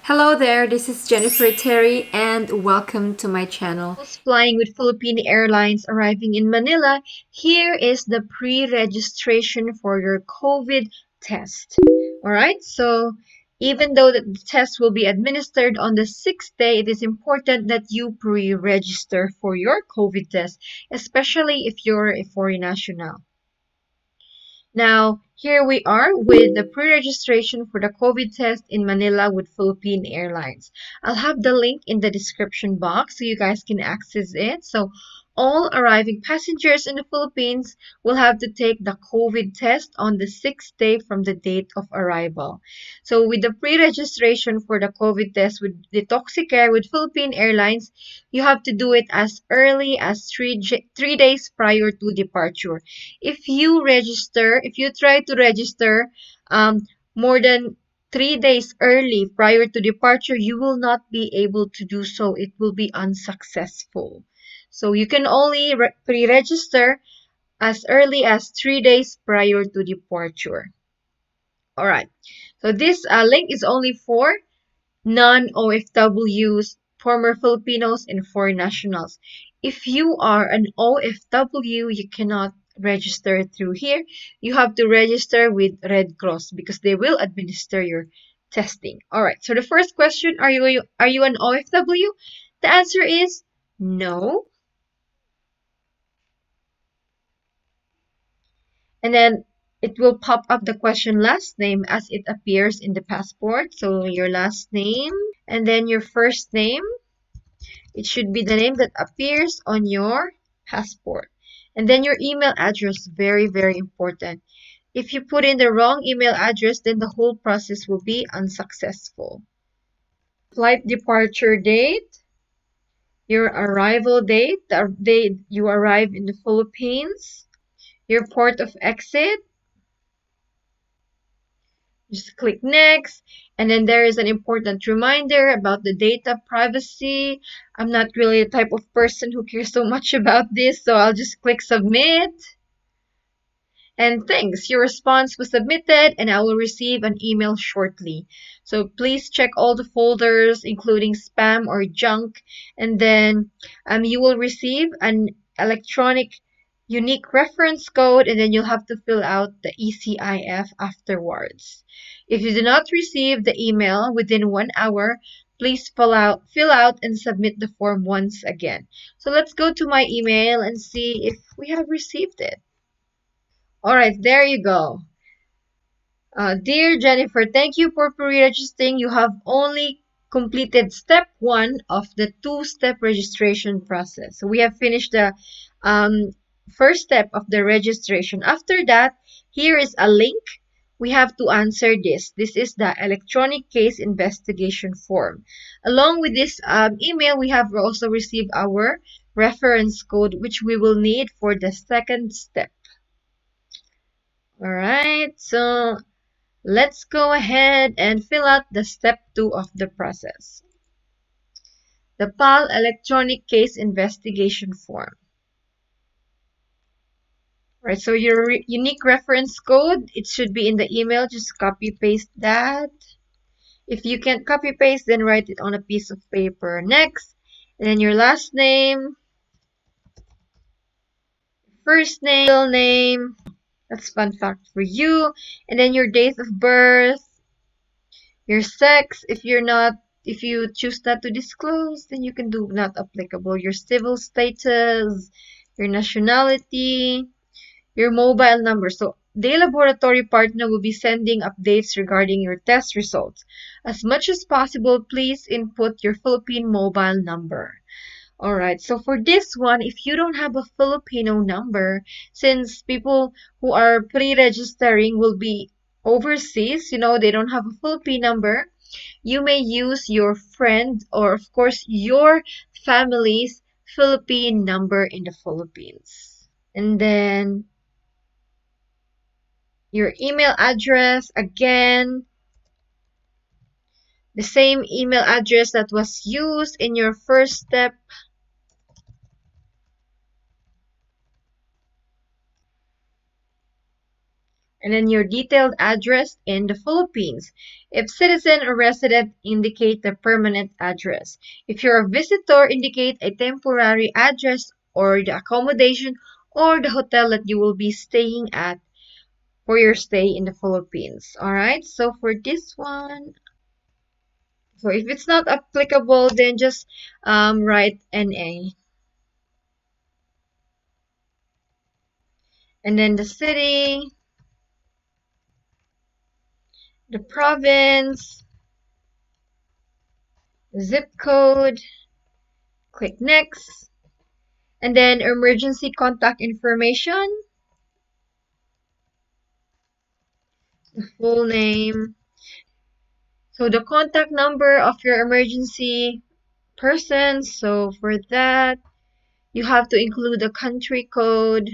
Hello there, this is Jennifer Terri and welcome to my channel. Flying with Philippine Airlines arriving in Manila, here is the pre-registration for your COVID test. Alright, so even though the test will be administered on the 6th day, it is important that you pre-register for your COVID test, especially if you're a foreign national. Now, here we are with the pre-registration for the COVID test in Manila with Philippine Airlines. I'll have the link in the description box so you guys can access it. So all arriving passengers in the Philippines will have to take the COVID test on the 6th day from the date of arrival. So with the pre-registration for the COVID test with the Toxicare with Philippine Airlines, you have to do it as early as three days prior to departure. If you try to register more than 3 days early prior to departure, you will not be able to do so. It will be unsuccessful. So you can only pre-register as early as 3 days prior to departure. All right. So this link is only for non-OFWs, former Filipinos, and foreign nationals. If you are an OFW, you cannot register through here. You have to register with Red Cross because they will administer your testing. All right. So the first question, are you an OFW? The answer is no. And then it will pop up the question last name as it appears in the passport. So your last name and then your first name. It should be the name that appears on your passport. And then your email address, very, very important. If you put in the wrong email address, then the whole process will be unsuccessful. Flight departure date, your arrival date, the date you arrive in the Philippines, your port of exit, just click next. And then there is an important reminder about the data privacy. I'm not really the type of person who cares so much about this, so I'll just click submit. And thanks, your response was submitted and I will receive an email shortly. So please check all the folders, including spam or junk, and then you will receive an electronic unique reference code and then you'll have to fill out the ECIF afterwards. If you do not receive the email within 1 hour, please fill out and submit the form once again. So let's go to my email and see if we have received it. All right, there you go. Dear Jennifer, thank you for pre-registering. You have only completed step 1 of the 2-step registration process. So we have finished the first step of the registration. After that, here is a link. We have to answer this. This is the electronic case investigation form. Along with this email, we have also received our reference code, which we will need for the second step. All right, so let's go ahead and fill out the step 2 of the process. The PAL electronic case investigation form. All right, so your unique reference code, it should be in the email. Just copy paste that. If you can't copy paste, then write it on a piece of paper. Next, and then your last name, first name, middle name. That's fun fact for you. And then your date of birth, your sex. If you choose not to disclose, then you can do not applicable. Your civil status, your nationality, your mobile number. So the laboratory partner will be sending updates regarding your test results. As much as possible, please input your Philippine mobile number. Alright, so for this one, if you don't have a Filipino number, since people who are pre-registering will be overseas, they don't have a Filipino number, you may use your friend or, of course, your family's Philippine number in the Philippines. And then your email address, again, the same email address that was used in your first step. and then your detailed address in the Philippines. If citizen or resident, indicate the permanent address. If you're a visitor, indicate a temporary address or the accommodation or the hotel that you will be staying at for your stay in the Philippines. Alright, so for this one, so if it's not applicable, then just write NA. And then the city, the province, zip code, click next, and then emergency contact information, full name. So the contact number of your emergency person. So for that, you have to include the country code.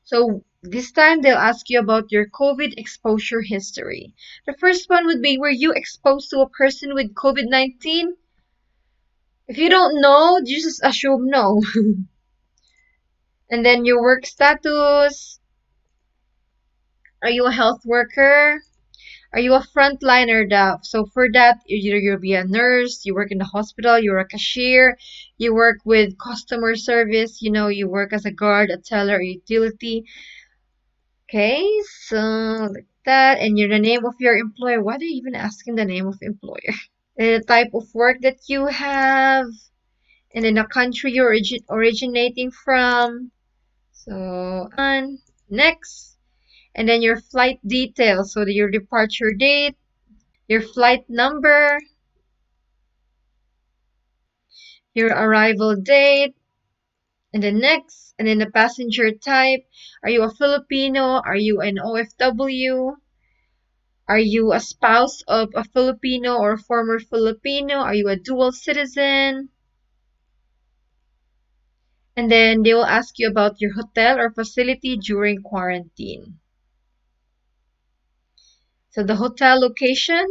So this time they'll ask you about your COVID exposure history. The first one would be, were you exposed to a person with COVID-19? If you don't know, you just assume no. And then your work status. Are you a health worker? Are you a frontliner? So for that, either you'll be a nurse, you work in the hospital, you're a cashier, you work with customer service, you work as a guard, a teller, a utility. Okay, so like that, and the name of your employer. Why are they even asking the name of employer? And the type of work that you have, and then the country you're originating from. So on next, and then your flight details. So your departure date, your flight number, your arrival date, and then next, and then the passenger type. Are you a Filipino? Are you an OFW? Are you a spouse of a Filipino or former Filipino? Are you a dual citizen? And then they will ask you about your hotel or facility during quarantine. So the hotel location.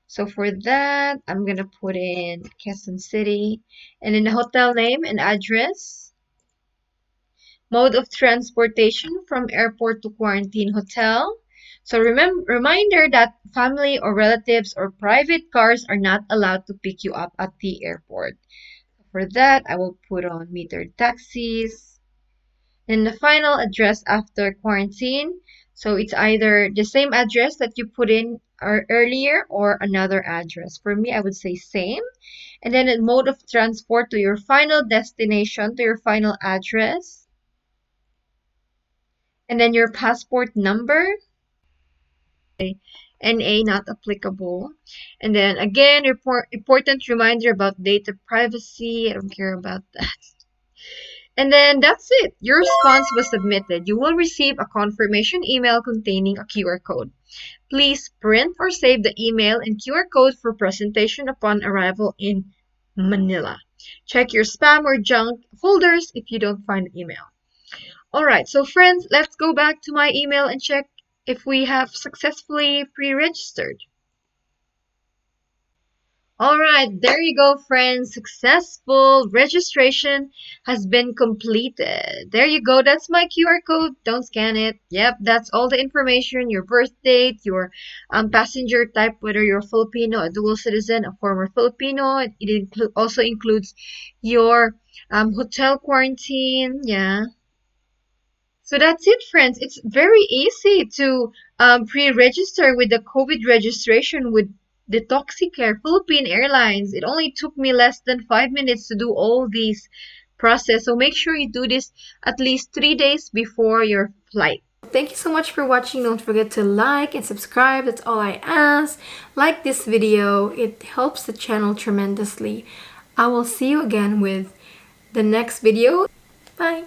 So for that, I'm going to put in Quezon City. And then the hotel name and address. Mode of transportation from airport to quarantine hotel. So reminder that family or relatives or private cars are not allowed to pick you up at the airport. For that, I will put on metered taxis. And the final address after quarantine. So it's either the same address that you put in earlier or another address. For me, I would say same. And then a mode of transport to your final destination, to your final address. And then your passport number. NA not applicable. And then again, important reminder about data privacy. I don't care about that. And then that's it. Your response was submitted. You will receive a confirmation email containing a QR code. Please print or save the email and QR code for presentation upon arrival in Manila. Check your spam or junk folders if you don't find the email. Alright, so friends, let's go back to my email and check if we have successfully pre-registered. Alright, there you go, friends. Successful registration has been completed. There you go. That's my QR code. Don't scan it. Yep, that's all the information. Your birth date, your passenger type, whether you're Filipino, a dual citizen, a former Filipino. It also includes your hotel quarantine. Yeah. So that's it, friends. It's very easy to pre-register with the COVID registration with the Toxicare Philippine Airlines. It only took me less than 5 minutes to do all these process. So make sure you do this at least 3 days before your flight. Thank you so much for watching. Don't forget to like and subscribe. That's all I ask. Like this video. It helps the channel tremendously. I will see you again with the next video. Bye.